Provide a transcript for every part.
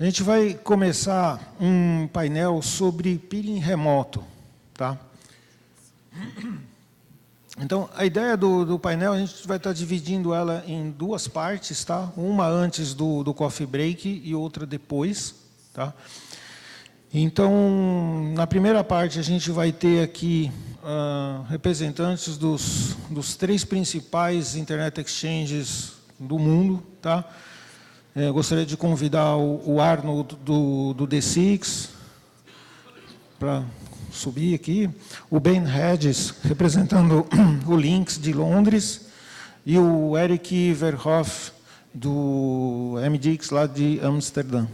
A gente vai começar um painel sobre peering remoto, tá? Então, a ideia do painel, a gente vai estar dividindo ela em duas partes, tá? Uma antes do coffee break e outra depois, tá? Então, na primeira parte, a gente vai ter aqui representantes dos 3 principais Internet Exchanges do mundo, tá? Eu gostaria de convidar o Arnold do D6 para subir aqui, o Ben Hedges, representando o Lynx de Londres, e o Eric Verhoff, do MDX, lá de Amsterdã.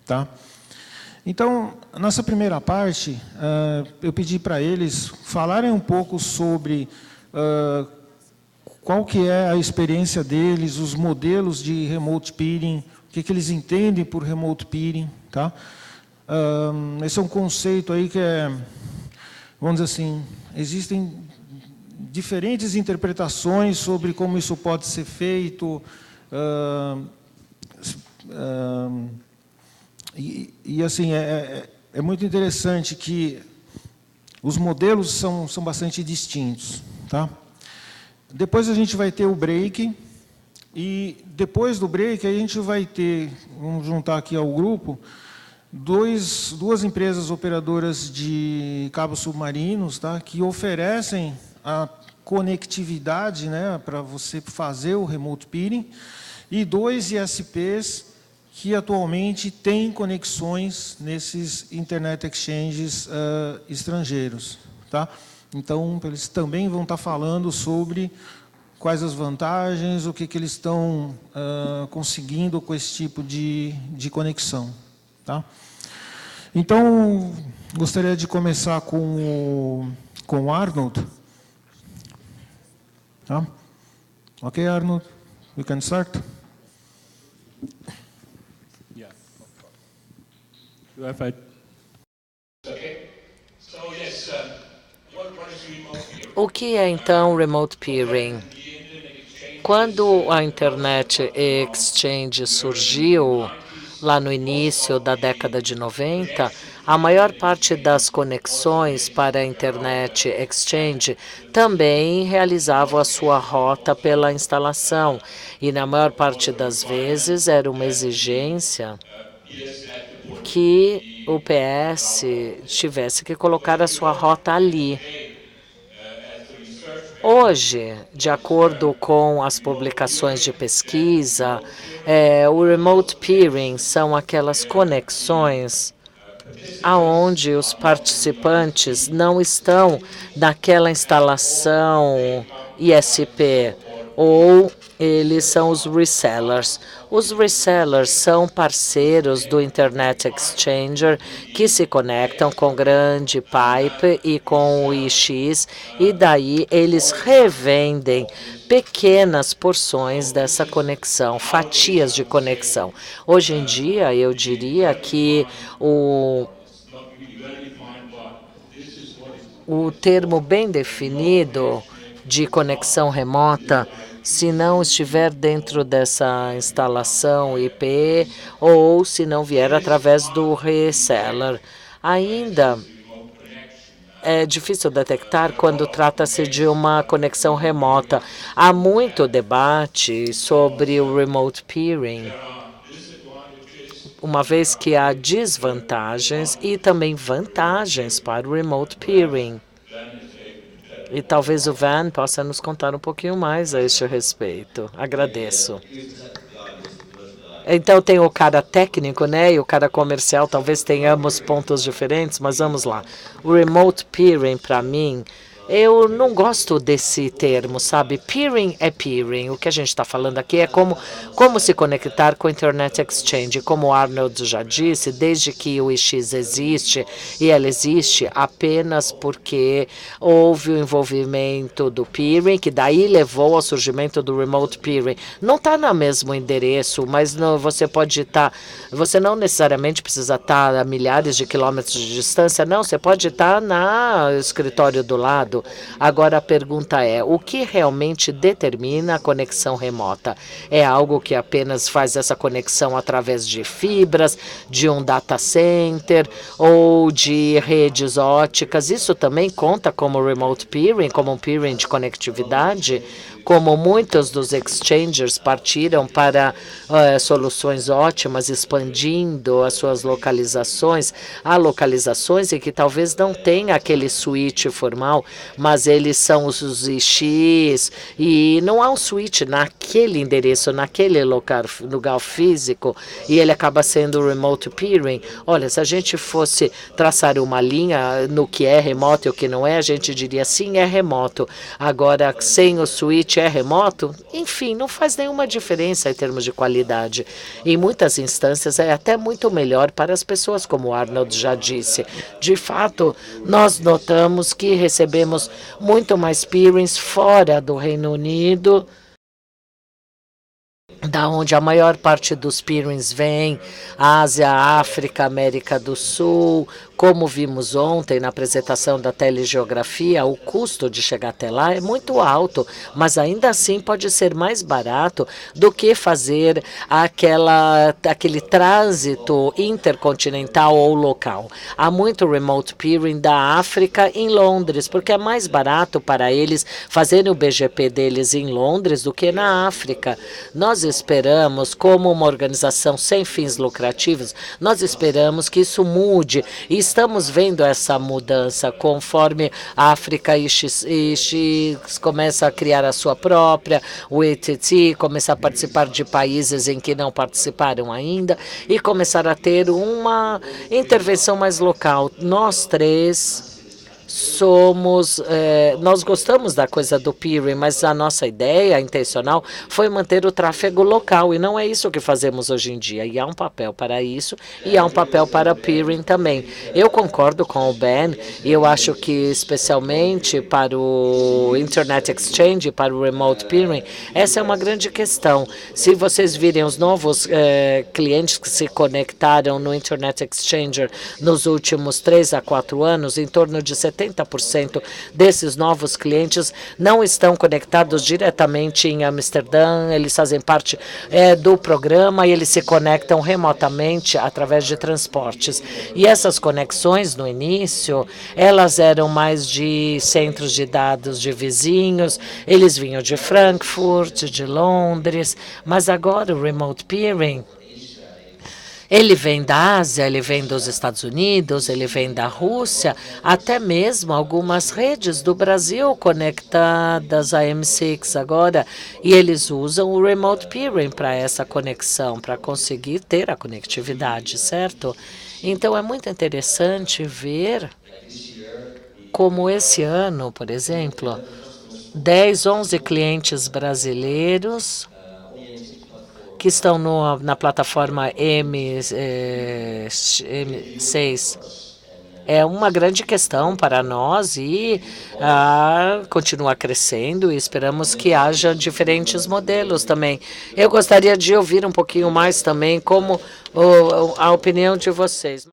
Tá? Então, nessa primeira parte, eu pedi para eles falarem um pouco sobre qual que é a experiência deles, os modelos de remote peering, o que eles entendem por remote peering. Tá? Esse é um conceito aí que é, vamos dizer assim, existem diferentes interpretações sobre como isso pode ser feito, e assim, é muito interessante que os modelos são bastante distintos. Tá? Depois a gente vai ter o break, e depois do break a gente vai ter, vamos juntar aqui ao grupo, duas empresas operadoras de cabos submarinos, tá, que oferecem a conectividade, né, para você fazer o remote peering, e 2 ISPs que atualmente têm conexões nesses Internet Exchanges estrangeiros. Tá? Então, eles também vão estar falando sobre quais as vantagens, o que eles estão conseguindo com esse tipo de conexão. Tá? Então, gostaria de começar com o Arnold. Tá? Ok, Arnold? We can start? Yeah. Do I Okay. So yes, what is remote peering? O que é, então, remote peering? Quando a Internet Exchange surgiu, lá no início da década de 90, a maior parte das conexões para a Internet Exchange também realizavam a sua rota pela instalação. E, na maior parte das vezes, era uma exigência que o PS tivesse que colocar a sua rota ali. Hoje, de acordo com as publicações de pesquisa, o remote peering são aquelas conexões aonde os participantes não estão naquela instalação ISP, ou eles são os resellers. Os resellers são parceiros do Internet Exchanger que se conectam com grande pipe e com o IX, e daí eles revendem pequenas porções dessa conexão, fatias de conexão. Hoje em dia, eu diria que o termo bem definido de conexão remota, se não estiver dentro dessa instalação IP ou se não vier através do reseller. Ainda é difícil detectar quando trata-se de uma conexão remota. Há muito debate sobre o remote peering, uma vez que há desvantagens e também vantagens para o remote peering. E talvez o Van possa nos contar um pouquinho mais a este respeito. Agradeço. Então, tem o cara técnico, né, e o cara comercial. Talvez tenhamos pontos diferentes, mas vamos lá. O remote peering, para mim, eu não gosto desse termo, sabe? Peering é peering. O que a gente está falando aqui é como se conectar com o Internet Exchange. Como o Arnold já disse, desde que o IX existe, e ela existe apenas porque houve o envolvimento do peering, que daí levou ao surgimento do remote peering. Não está no mesmo endereço, mas não, você não necessariamente precisa estar a milhares de quilômetros de distância, não, você pode estar no escritório do lado. lado. Agora a pergunta é, o que realmente determina a conexão remota? É algo que apenas faz essa conexão através de fibras, de um data center ou de redes óticas? Isso também conta como remote peering, como um peering de conectividade? Como muitos dos exchangers partiram para soluções ótimas, expandindo as suas localizações, há localizações em que talvez não tenha aquele switch formal, mas eles são os IX, e não há um switch naquele endereço, naquele lugar físico, e ele acaba sendo remote peering. Olha, se a gente fosse traçar uma linha no que é remoto e o que não é, a gente diria sim, é remoto. Agora, sem o switch é remoto? Enfim, não faz nenhuma diferença em termos de qualidade. Em muitas instâncias é até muito melhor para as pessoas, como o Arnold já disse. De fato, nós notamos que recebemos muito mais peerings fora do Reino Unido, da onde a maior parte dos peerings vem, Ásia, África, América do Sul. Como vimos ontem na apresentação da telegeografia, o custo de chegar até lá é muito alto, mas ainda assim pode ser mais barato do que fazer aquele trânsito intercontinental ou local. Há muito remote peering da África em Londres, porque é mais barato para eles fazerem o BGP deles em Londres do que na África. Nós esperamos, como uma organização sem fins lucrativos, nós esperamos que isso mude e estamos vendo essa mudança conforme a África começa a criar a sua própria, o ETT começa a participar de países em que não participaram ainda e começar a ter uma intervenção mais local. Nós três nós gostamos da coisa do peering, mas a nossa ideia intencional foi manter o tráfego local, e não é isso que fazemos hoje em dia. E há um papel para isso, e há um papel para peering também. Eu concordo com o Ben, e eu acho que especialmente para o Internet Exchange, para o Remote Peering, essa é uma grande questão. Se vocês virem os novos clientes que se conectaram no Internet Exchanger nos últimos 3 a 4 anos, em torno de 70% desses novos clientes não estão conectados diretamente em Amsterdã, eles fazem parte do programa e eles se conectam remotamente através de transportes. E essas conexões, no início, elas eram mais de centros de dados de vizinhos, eles vinham de Frankfurt, de Londres, mas agora o Remote Peering, ele vem da Ásia, ele vem dos Estados Unidos, ele vem da Rússia, até mesmo algumas redes do Brasil conectadas a M6 agora, e eles usam o Remote Peering para essa conexão, para conseguir ter a conectividade, certo? Então, é muito interessante ver como esse ano, por exemplo, 10, 11 clientes brasileiros que estão na plataforma M6. É uma grande questão para nós e continua crescendo e esperamos que haja diferentes modelos também. Eu gostaria de ouvir um pouquinho mais também como a opinião de vocês.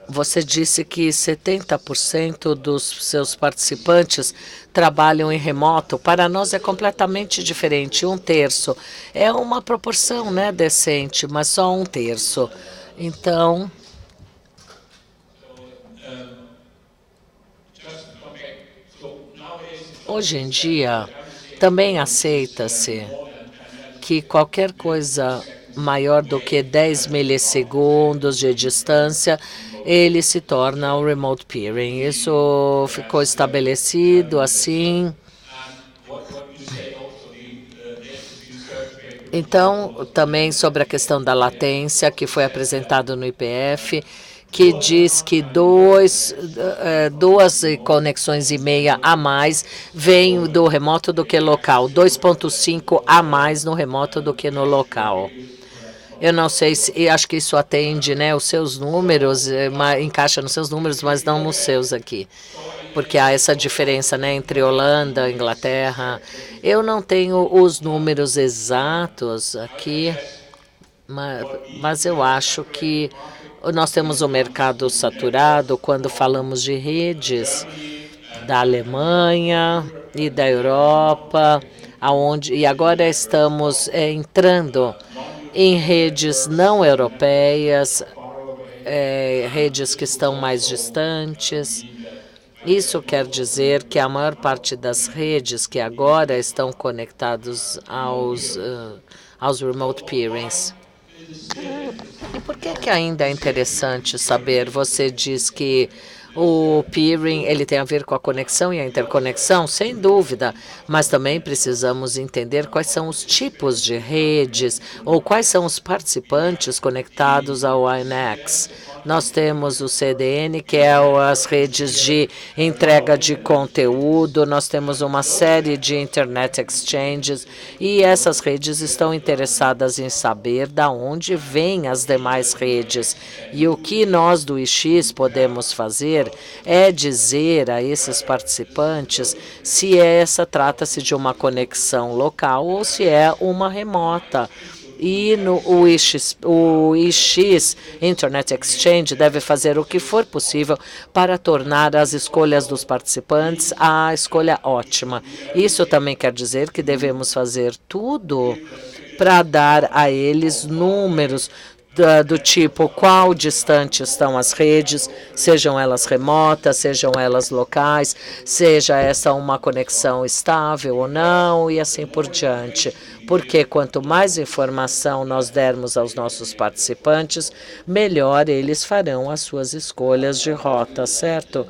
Você disse que 70% dos seus participantes trabalham em remoto. Para nós é completamente diferente, 1/3. É uma proporção, né, decente, mas só 1/3. Então, hoje em dia, também aceita-se que qualquer coisa maior do que 10 milissegundos de distância, ele se torna o remote peering. Isso ficou estabelecido assim. Então, também sobre a questão da latência, que foi apresentado no IPF, que diz que 2 conexões e meia a mais vêm do remoto do que local, 2,5 a mais no remoto do que no local. Eu não sei se, acho que isso atende, né, os seus números, encaixa nos seus números, mas não nos seus aqui. Porque há essa diferença, né, entre Holanda e Inglaterra. Eu não tenho os números exatos aqui, Mas eu acho que nós temos um mercado saturado quando falamos de redes da Alemanha e da Europa, e agora estamos entrando em redes não europeias, redes que estão mais distantes. Isso quer dizer que a maior parte das redes que agora estão conectados aos remote peerings. E por que ainda é interessante saber? Você diz que o peering ele tem a ver com a conexão e a interconexão, sem dúvida, mas também precisamos entender quais são os tipos de redes ou quais são os participantes conectados ao INX. Nós temos o CDN, que é as redes de entrega de conteúdo, nós temos uma série de Internet Exchanges, e essas redes estão interessadas em saber de onde vêm as demais redes. E o que nós do IX podemos fazer é dizer a esses participantes se trata-se de uma conexão local ou se é uma remota. E o IX, Internet Exchange, deve fazer o que for possível para tornar as escolhas dos participantes a escolha ótima. Isso também quer dizer que devemos fazer tudo para dar a eles números do tipo qual distante estão as redes, sejam elas remotas, sejam elas locais, seja essa uma conexão estável ou não, e assim por diante. Porque quanto mais informação nós dermos aos nossos participantes, melhor eles farão as suas escolhas de rota, certo?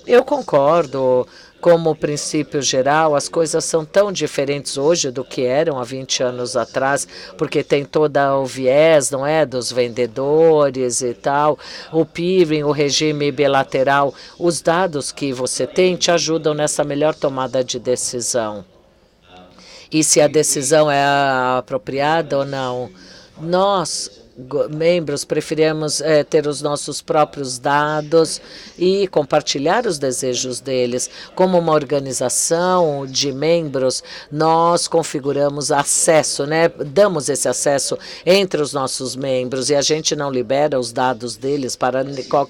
Eu concordo. Como princípio geral, as coisas são tão diferentes hoje do que eram há 20 anos atrás, porque tem todo o viés, não é, dos vendedores e tal, o peering, o regime bilateral, os dados que você tem te ajudam nessa melhor tomada de decisão. E se a decisão é apropriada ou não. Nós, membros, preferimos ter os nossos próprios dados e compartilhar os desejos deles. Como uma organização de membros, nós configuramos acesso, né? Damos esse acesso entre os nossos membros e a gente não libera os dados deles para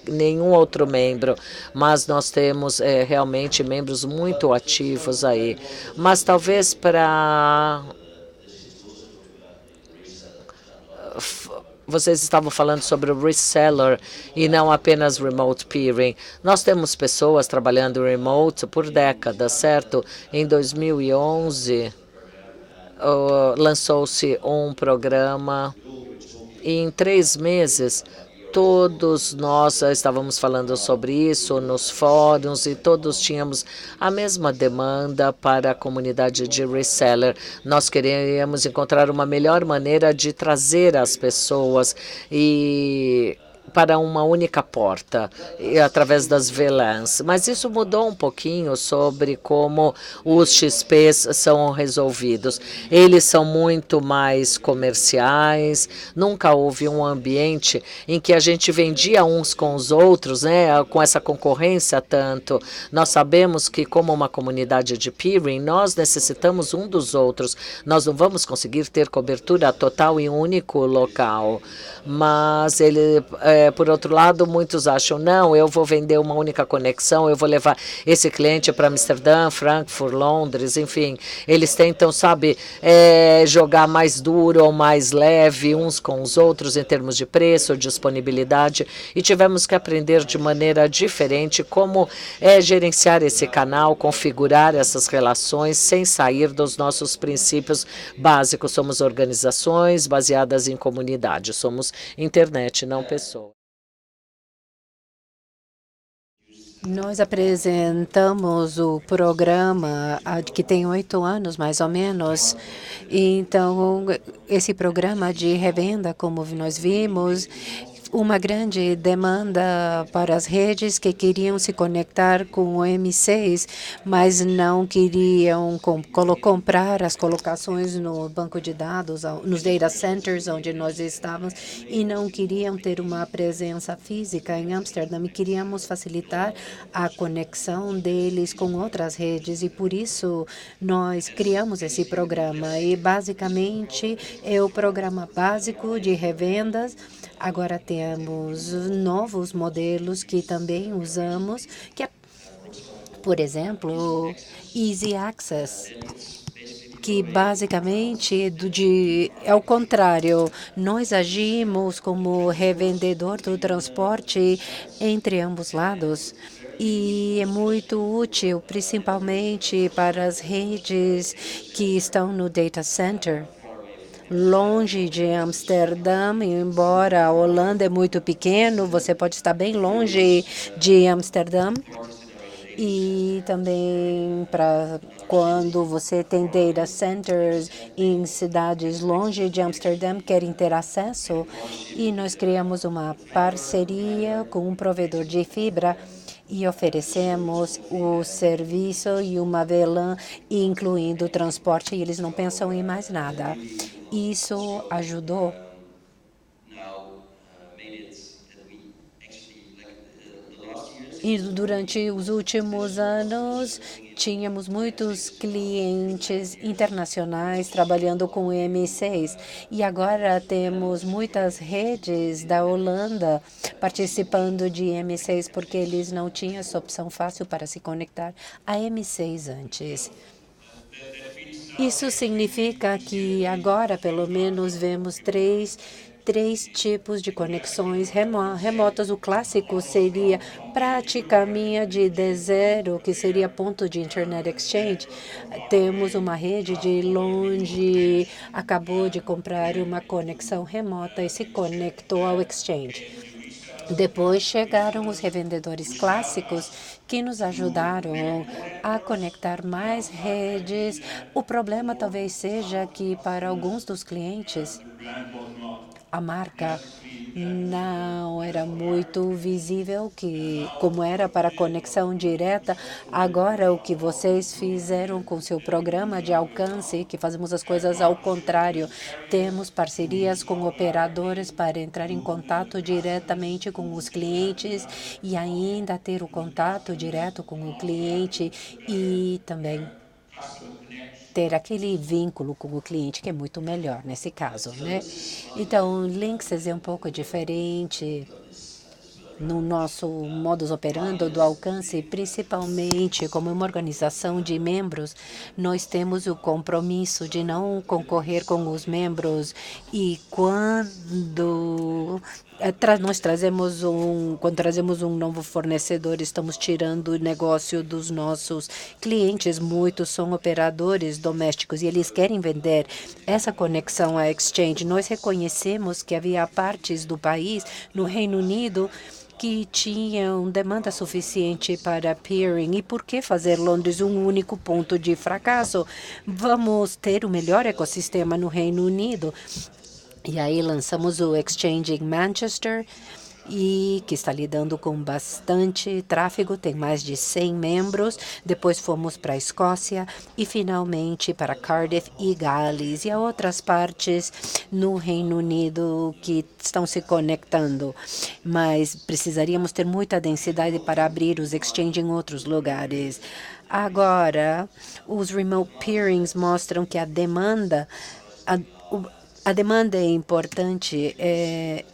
nenhum outro membro, mas nós temos realmente membros muito ativos aí. Mas talvez para... Vocês estavam falando sobre o reseller e não apenas remote peering. Nós temos pessoas trabalhando remote por décadas, certo? Em 2011, lançou-se um programa e em 3 meses todos nós estávamos falando sobre isso nos fóruns e todos tínhamos a mesma demanda para a comunidade de reseller. Nós queríamos encontrar uma melhor maneira de trazer as pessoas para uma única porta, através das VLANs. Mas isso mudou um pouquinho sobre como os XPs são resolvidos. Eles são muito mais comerciais, nunca houve um ambiente em que a gente vendia uns com os outros, né, com essa concorrência tanto. Nós sabemos que como uma comunidade de peering, nós necessitamos um dos outros. Nós não vamos conseguir ter cobertura total em um único local. Mas por outro lado, muitos acham, não, eu vou vender uma única conexão, eu vou levar esse cliente para Amsterdã, Frankfurt, Londres, enfim. Eles tentam, sabe, jogar mais duro ou mais leve uns com os outros em termos de preço, disponibilidade, e tivemos que aprender de maneira diferente como gerenciar esse canal, configurar essas relações sem sair dos nossos princípios básicos. Somos organizações baseadas em comunidade, somos internet, não pessoa. Nós apresentamos o programa que tem 8 anos, mais ou menos. Então, esse programa de revenda, como nós vimos, uma grande demanda para as redes que queriam se conectar com o M6, mas não queriam comprar as colocações no banco de dados, nos data centers onde nós estávamos, e não queriam ter uma presença física em Amsterdã, e queríamos facilitar a conexão deles com outras redes, e por isso nós criamos esse programa. E basicamente é o programa básico de revendas. Agora temos novos modelos que também usamos, que é, por exemplo, Easy Access, que basicamente é o contrário. Nós agimos como revendedor do transporte entre ambos lados. E é muito útil, principalmente para as redes que estão no data center, longe de Amsterdã. Embora a Holanda é muito pequeno, você pode estar bem longe de Amsterdã. E também para quando você tem data centers em cidades longe de Amsterdã, querem ter acesso. E nós criamos uma parceria com um provedor de fibra e oferecemos o serviço e uma VLAN, incluindo o transporte, e eles não pensam em mais nada. Isso ajudou. E durante os últimos anos, tínhamos muitos clientes internacionais trabalhando com o M6. E agora temos muitas redes da Holanda participando de M6, porque eles não tinham essa opção fácil para se conectar a M6 antes. Isso significa que agora, pelo menos, vemos três tipos de conexões remotas. O clássico seria praticamente de D0, que seria ponto de Internet Exchange. Temos uma rede de longe, acabou de comprar uma conexão remota e se conectou ao Exchange. Depois chegaram os revendedores clássicos que nos ajudaram a conectar mais redes. O problema talvez seja que para alguns dos clientes a marca não era muito visível como era para a conexão direta. Agora, o que vocês fizeram com seu programa de alcance, que fazemos as coisas ao contrário, temos parcerias com operadores para entrar em contato diretamente com os clientes e ainda ter o contato direto com o cliente e também ter aquele vínculo com o cliente, que é muito melhor nesse caso, né? Então, o Linksys é um pouco diferente no nosso modus operandi do alcance, principalmente como uma organização de membros. Nós temos o compromisso de não concorrer com os membros, e quando nós trazemos um novo fornecedor, estamos tirando o negócio dos nossos clientes. Muitos são operadores domésticos e eles querem vender essa conexão à exchange. Nós reconhecemos que havia partes do país, no Reino Unido, que tinham demanda suficiente para peering. E por que fazer Londres um único ponto de fracasso? Vamos ter o melhor ecossistema no Reino Unido. E aí lançamos o Exchange em Manchester, e que está lidando com bastante tráfego, tem mais de 100 membros. Depois fomos para a Escócia e finalmente para Cardiff e Gales, e há outras partes no Reino Unido que estão se conectando, mas precisaríamos ter muita densidade para abrir os exchange em outros lugares. Agora, os remote peerings mostram que a demanda é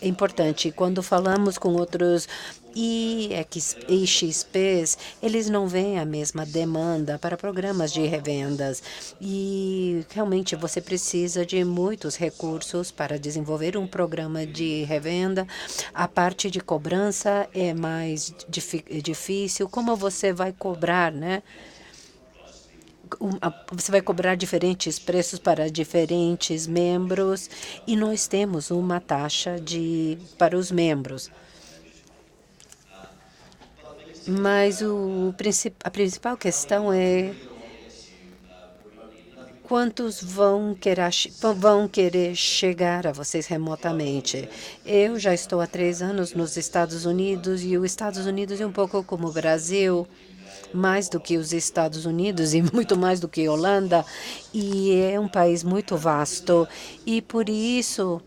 importante. Quando falamos com outros IXPs, eles não veem a mesma demanda para programas de revendas. E realmente você precisa de muitos recursos para desenvolver um programa de revenda. A parte de cobrança é mais difícil. Como você vai cobrar, né? Você vai cobrar diferentes preços para diferentes membros, e nós temos uma taxa para os membros. Mas a principal questão é Quantos vão querer chegar a vocês remotamente? Eu já estou há 3 anos nos Estados Unidos e os Estados Unidos é um pouco como o Brasil, mais do que os Estados Unidos e muito mais do que a Holanda, e é um país muito vasto e por isso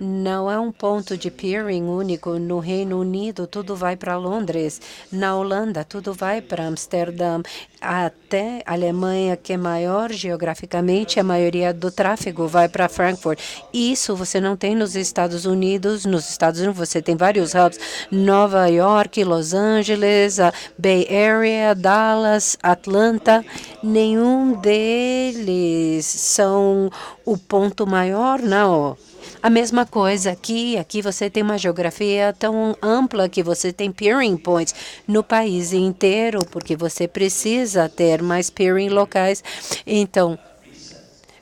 não é um ponto de peering único. No Reino Unido, tudo vai para Londres. Na Holanda, tudo vai para Amsterdã. Até a Alemanha, que é maior geograficamente, a maioria do tráfego vai para Frankfurt. Isso você não tem nos Estados Unidos. Nos Estados Unidos, você tem vários hubs. Nova York, Los Angeles, a Bay Area, Dallas, Atlanta. Nenhum deles são o ponto maior, não. A mesma coisa aqui. Aqui você tem uma geografia tão ampla que você tem peering points no país inteiro, porque você precisa ter mais peering locais. Então,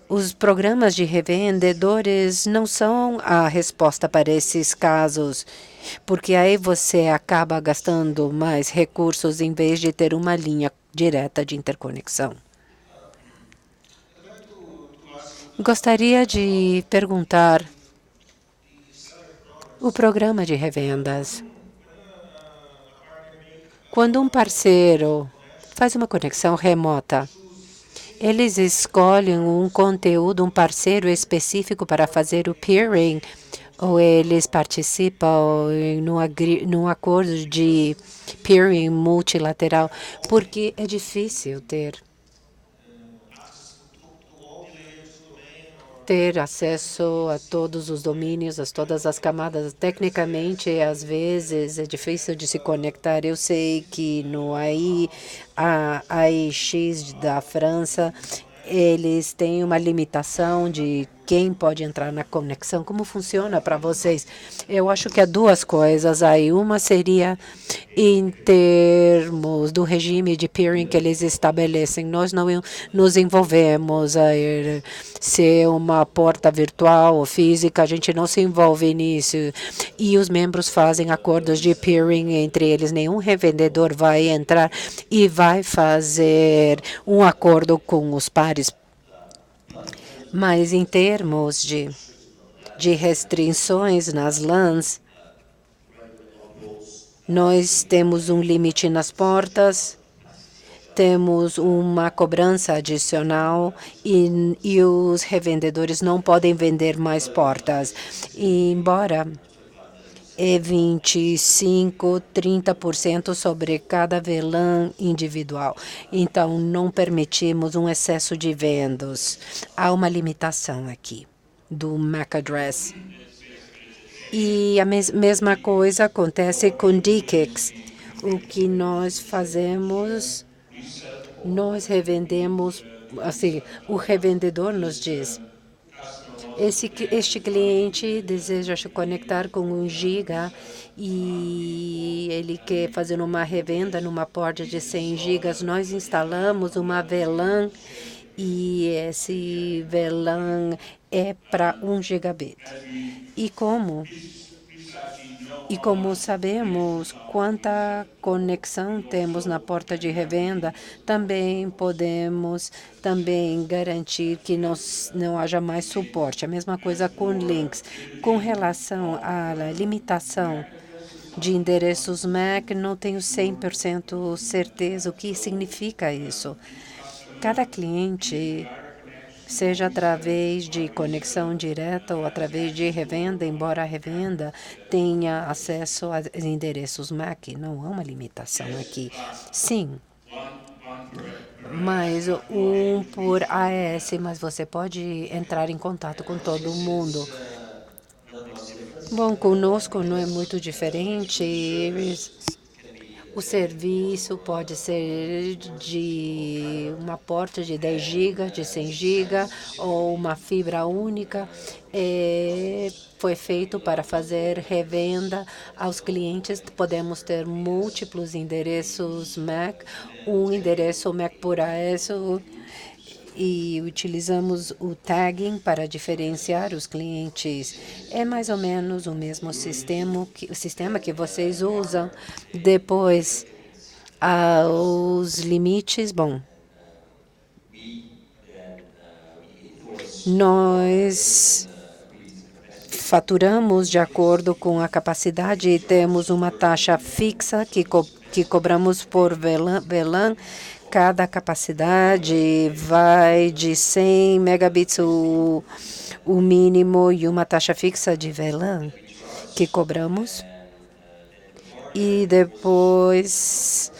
os programas de revendedores não são a resposta para esses casos, porque aí você acaba gastando mais recursos em vez de ter uma linha direta de interconexão. Gostaria de perguntar o programa de revendas. Quando um parceiro faz uma conexão remota, eles escolhem um conteúdo, um parceiro específico para fazer o peering, ou eles participam num acordo de peering multilateral, porque é difícil ter acesso a todos os domínios, a todas as camadas. Tecnicamente, às vezes, é difícil de se conectar. Eu sei que no a AIX da França, eles têm uma limitação de quem pode entrar na conexão. Como funciona para vocês? Eu acho que há duas coisas aí. Uma seria em termos do regime de peering que eles estabelecem. Nós não nos envolvemos a ser uma porta virtual ou física, a gente não se envolve nisso. E os membros fazem acordos de peering entre eles. Nenhum revendedor vai entrar e vai fazer um acordo com os pares. Mas em termos de restrições nas LANs, nós temos um limite nas portas, temos uma cobrança adicional e os revendedores não podem vender mais portas. E, embora é 25%, 30% sobre cada VLAN individual. Então, não permitimos um excesso de vendas. Há uma limitação aqui do MAC address. E a mesma coisa acontece com DKIX. O que nós fazemos, nós revendemos, assim, o revendedor nos diz: este cliente deseja se conectar com 1 giga e ele quer fazer uma revenda numa porta de 100 gigas. Nós instalamos uma VLAN e esse VLAN é para 1 gigabit. E como sabemos quanta conexão temos na porta de revenda, também podemos garantir que não haja mais suporte. A mesma coisa com links. Com relação à limitação de endereços MAC, não tenho 100% certeza o que significa isso. Cada cliente, seja através de conexão direta ou através de revenda, embora a revenda tenha acesso a endereços MAC, não há uma limitação aqui. Sim, mas um por AS, mas você pode entrar em contato com todo mundo. Bom, conosco não é muito diferente. O serviço pode ser de uma porta de 10 GB, de 100 GB, ou uma fibra única. Foi feito para fazer revenda aos clientes. Podemos ter múltiplos endereços MAC, um endereço MAC por AS, e utilizamos o tagging para diferenciar os clientes. É mais ou menos o mesmo sistema que vocês usam. Depois, os limites, bom, Nós faturamos de acordo com a capacidade e temos uma taxa fixa que cobramos por VLAN. Cada capacidade vai de 100 megabits o mínimo e uma taxa fixa de VLAN que cobramos. E depois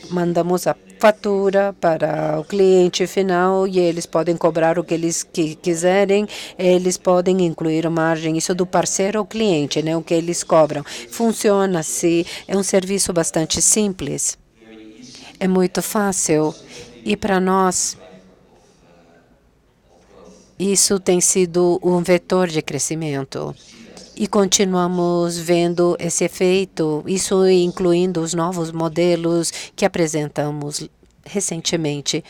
mandamos a fatura para o cliente final e eles podem cobrar o que eles quiserem. Eles podem incluir margem, isso do parceiro ao cliente, né? O que eles cobram. Funciona assim, é um serviço bastante simples. É muito fácil e para nós isso tem sido um vetor de crescimento. E continuamos vendo esse efeito, isso incluindo os novos modelos que apresentamos recentemente.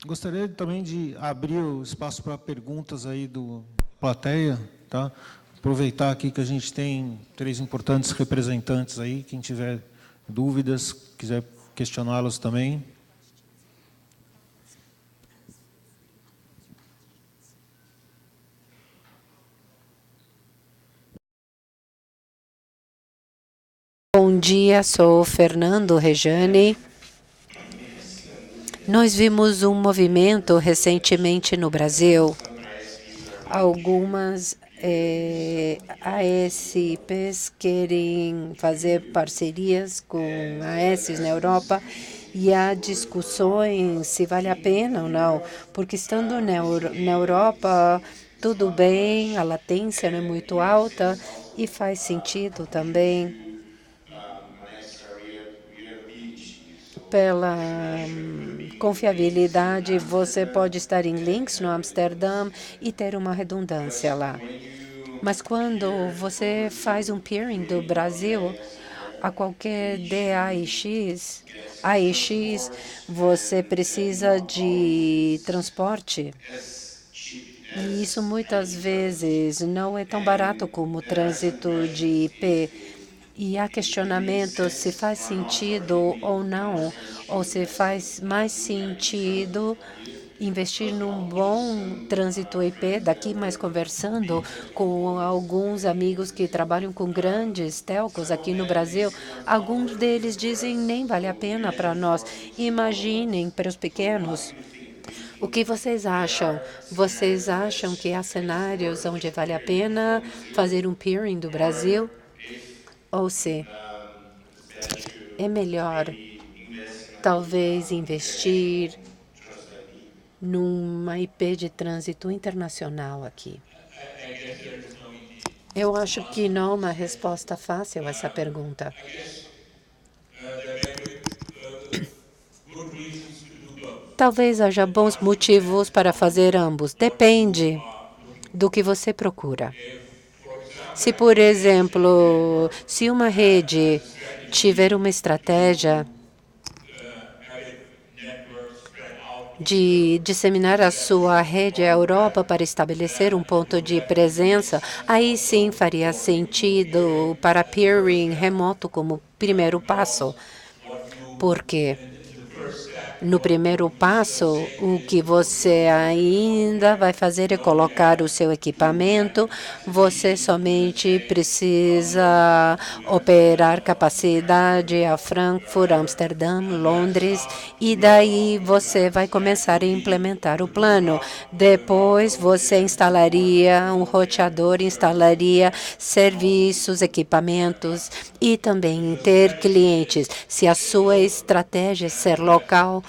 Gostaria também de abrir o espaço para perguntas aí do plateia, tá? Aproveitar aqui que a gente tem 3 importantes representantes aí, quem tiver dúvidas, quiser questioná-los também. Bom dia, sou Fernando Rejane. Nós vimos um movimento recentemente no Brasil. Algumas ASPs querem fazer parcerias com AS na Europa e há discussões se vale a pena ou não, porque estando na Europa, tudo bem, a latência não é muito alta e faz sentido também pela confiabilidade, você pode estar em links no Amsterdã e ter uma redundância lá. Mas quando você faz um peering do Brasil, a qualquer AIX, você precisa de transporte. E isso muitas vezes não é tão barato como o trânsito de IP. E há questionamento se faz sentido ou não, ou se faz mais sentido investir num bom trânsito IP. Daqui, mais conversando com alguns amigos que trabalham com grandes telcos aqui no Brasil, alguns deles dizem nem vale a pena para nós. Imaginem para os pequenos. O que vocês acham? Vocês acham que há cenários onde vale a pena fazer um peering do Brasil? Ou se é melhor, talvez, investir numa IP de trânsito internacional aqui? Eu acho que não é uma resposta fácil a essa pergunta. Talvez haja bons motivos para fazer ambos. Depende do que você procura. Se, por exemplo, se uma rede tiver uma estratégia de disseminar a sua rede à Europa para estabelecer um ponto de presença, aí sim faria sentido para peering remoto como primeiro passo. Porque no primeiro passo, o que você ainda vai fazer é colocar o seu equipamento. Você somente precisa operar capacidade a Frankfurt, Amsterdã, Londres, e daí você vai começar a implementar o plano. Depois, você instalaria um roteador, instalaria serviços, equipamentos e também ter clientes. Se a sua estratégia é ser local,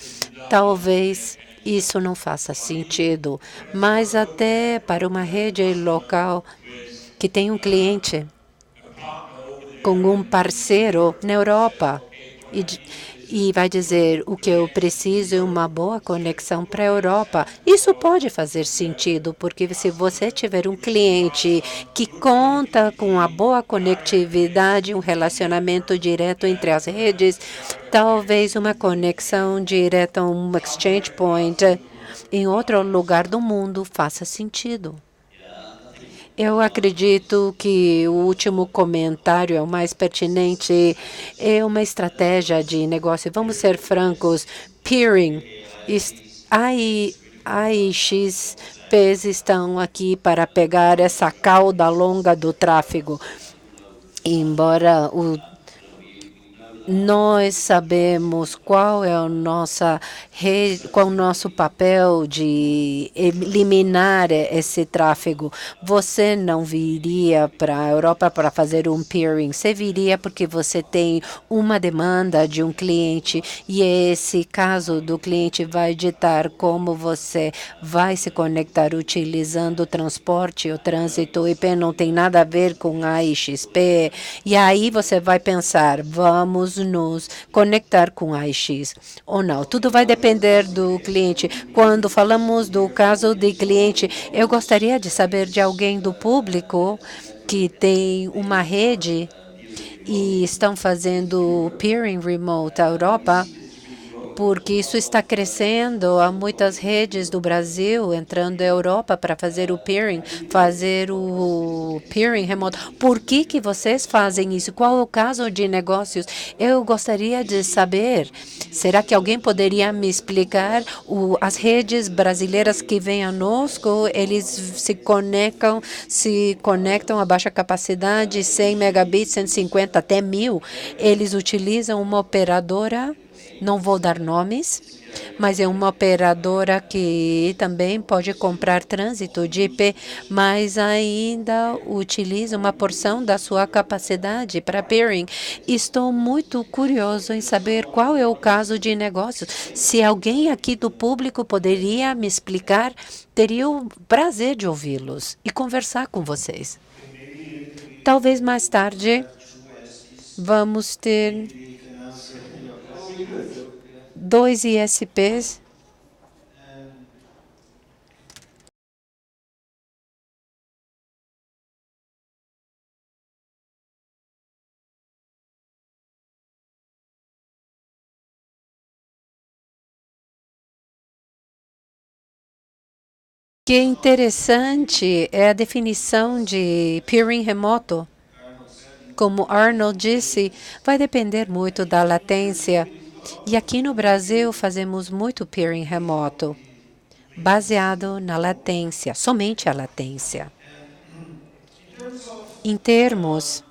talvez isso não faça sentido, mas até para uma rede local que tem um cliente com um parceiro na Europa e vai dizer o que eu preciso é uma boa conexão para a Europa. Isso pode fazer sentido, porque se você tiver um cliente que conta com a boa conectividade, um relacionamento direto entre as redes, talvez uma conexão direta a um exchange point em outro lugar do mundo faça sentido. Eu acredito que o último comentário é o mais pertinente. É uma estratégia de negócio. Vamos ser francos. Peering. AIXPs estão aqui para pegar essa cauda longa do tráfego. Embora nós sabemos qual é qual o nosso papel de eliminar esse tráfego. Você não viria para a Europa para fazer um peering. Você viria porque você tem uma demanda de um cliente e esse caso do cliente vai ditar como você vai se conectar utilizando o transporte, o trânsito. O IP não tem nada a ver com a AIXP. E aí você vai pensar, vamos nos conectar com a AIX ou não. Tudo vai depender do cliente. Quando falamos do caso de cliente, eu gostaria de saber de alguém do público que tem uma rede e estão fazendo peering remote à Europa, porque isso está crescendo. Há muitas redes do Brasil entrando na Europa para fazer o peering remoto. Por que vocês fazem isso? Qual é o caso de negócios? Eu gostaria de saber. Será que alguém poderia me explicar? As redes brasileiras que vêm a nosco, eles se conectam a baixa capacidade, 100 megabits, 150 até 1000. Eles utilizam uma operadora. Não vou dar nomes, mas é uma operadora que também pode comprar trânsito de IP, mas ainda utiliza uma porção da sua capacidade para peering. Estou muito curioso em saber qual é o caso de negócio. Se alguém aqui do público poderia me explicar, teria o prazer de ouvi-los e conversar com vocês. Talvez mais tarde vamos ter 2 ISPs. Que interessante é a definição de peering remoto. Como Arnold disse, vai depender muito da latência. E aqui no Brasil fazemos muito peering remoto, baseado na latência, somente a latência. Em termos,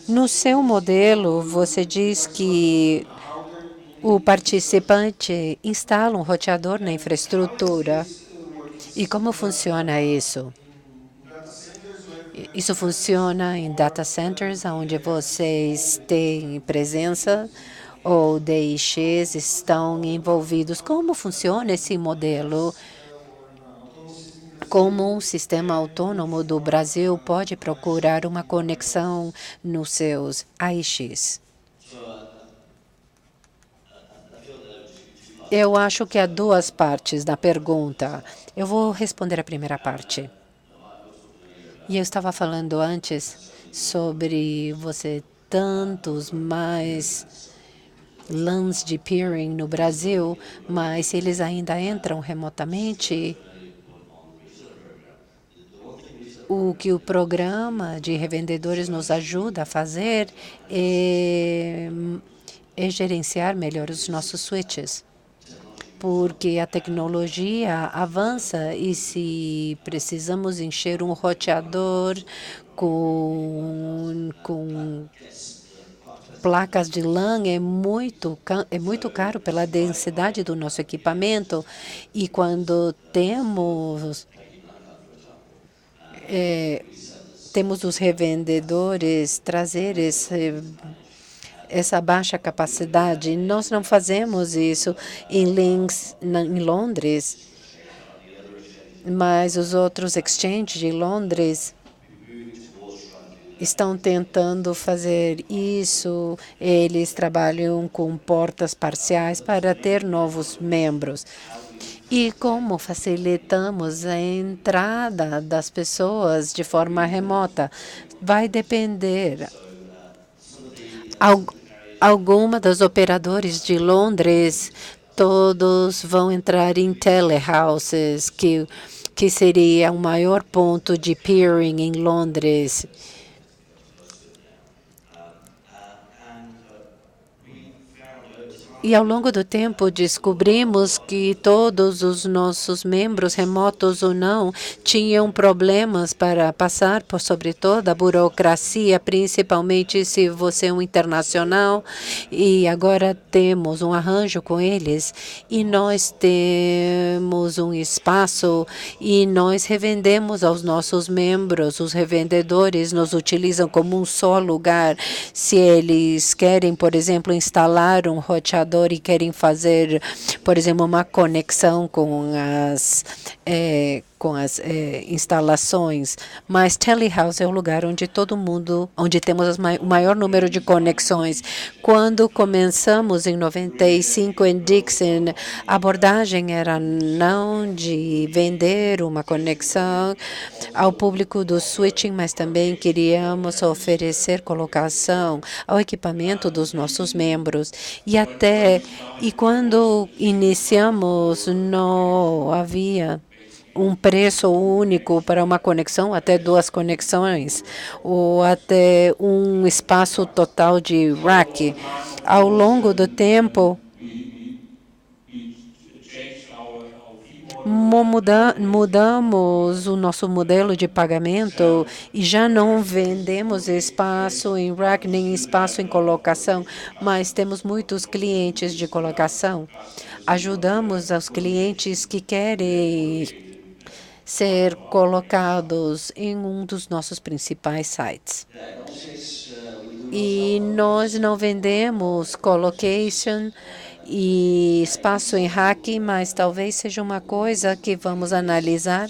no seu modelo, você diz que o participante instala um roteador na infraestrutura. E como funciona isso? Isso funciona em data centers, onde vocês têm presença ou DIX estão envolvidos. Como funciona esse modelo? Como um sistema autônomo do Brasil pode procurar uma conexão nos seus AIX? Eu acho que há 2 partes da pergunta. Eu vou responder a primeira parte. E eu estava falando antes sobre você tantos mais LANs de peering no Brasil, mas se eles ainda entram remotamente, o que o programa de revendedores nos ajuda a fazer é gerenciar melhor os nossos switches. Porque a tecnologia avança e se precisamos encher um roteador com placas de LAN é muito caro pela densidade do nosso equipamento. E quando temos os revendedores trazer essa baixa capacidade. Nós não fazemos isso em Londres, mas os outros exchanges de Londres estão tentando fazer isso. Eles trabalham com portas parciais para ter novos membros. E como facilitamos a entrada das pessoas de forma remota? Vai depender. Alguma das operadores de Londres, todos vão entrar em telehouses, que seria o maior ponto de peering em Londres. E, ao longo do tempo, descobrimos que todos os nossos membros, remotos ou não, tinham problemas para passar por sobre toda a burocracia, principalmente se você é um internacional. E agora temos um arranjo com eles e nós temos um espaço e nós revendemos aos nossos membros. Os revendedores nos utilizam como um só lugar. Se eles querem, por exemplo, instalar um roteador e querem fazer, por exemplo, uma conexão com as instalações, mas telehouse é o lugar onde todo mundo, onde temos o maior número de conexões. Quando começamos em 95 em Dixon, a abordagem era não de vender uma conexão ao público do switching, mas também queríamos oferecer colocação ao equipamento dos nossos membros. E quando iniciamos, não havia um preço único para uma conexão, até 2 conexões, ou até um espaço total de rack. Ao longo do tempo, mudamos o nosso modelo de pagamento e já não vendemos espaço em rack nem espaço em colocação, mas temos muitos clientes de colocação. Ajudamos os clientes que querem ser colocados em um dos nossos principais sites. E nós não vendemos colocation e espaço em rack, mas talvez seja uma coisa que vamos analisar,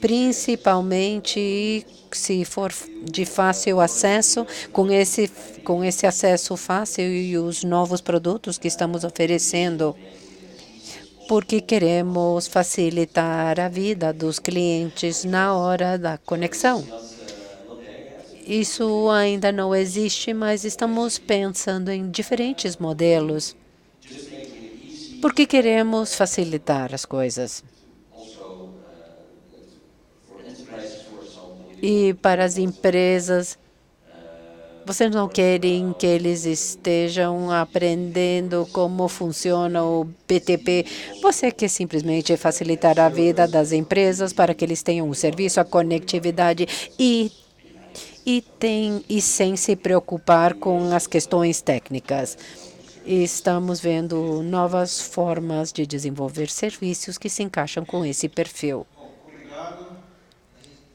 principalmente se for de fácil acesso, com esse acesso fácil e os novos produtos que estamos oferecendo, porque queremos facilitar a vida dos clientes na hora da conexão. Isso ainda não existe, mas estamos pensando em diferentes modelos, porque queremos facilitar as coisas. E para as empresas, vocês não querem que eles estejam aprendendo como funciona o BTP. Você quer simplesmente facilitar a vida das empresas para que eles tenham o serviço, a conectividade e sem se preocupar com as questões técnicas. Estamos vendo novas formas de desenvolver serviços que se encaixam com esse perfil. Obrigado.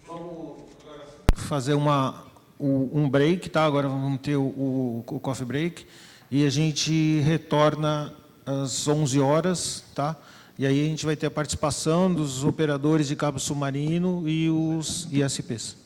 Vamos fazer um break, tá? Agora vamos ter o coffee break e a gente retorna às 11 horas, tá? E aí a gente vai ter a participação dos operadores de cabo submarino e os ISPs.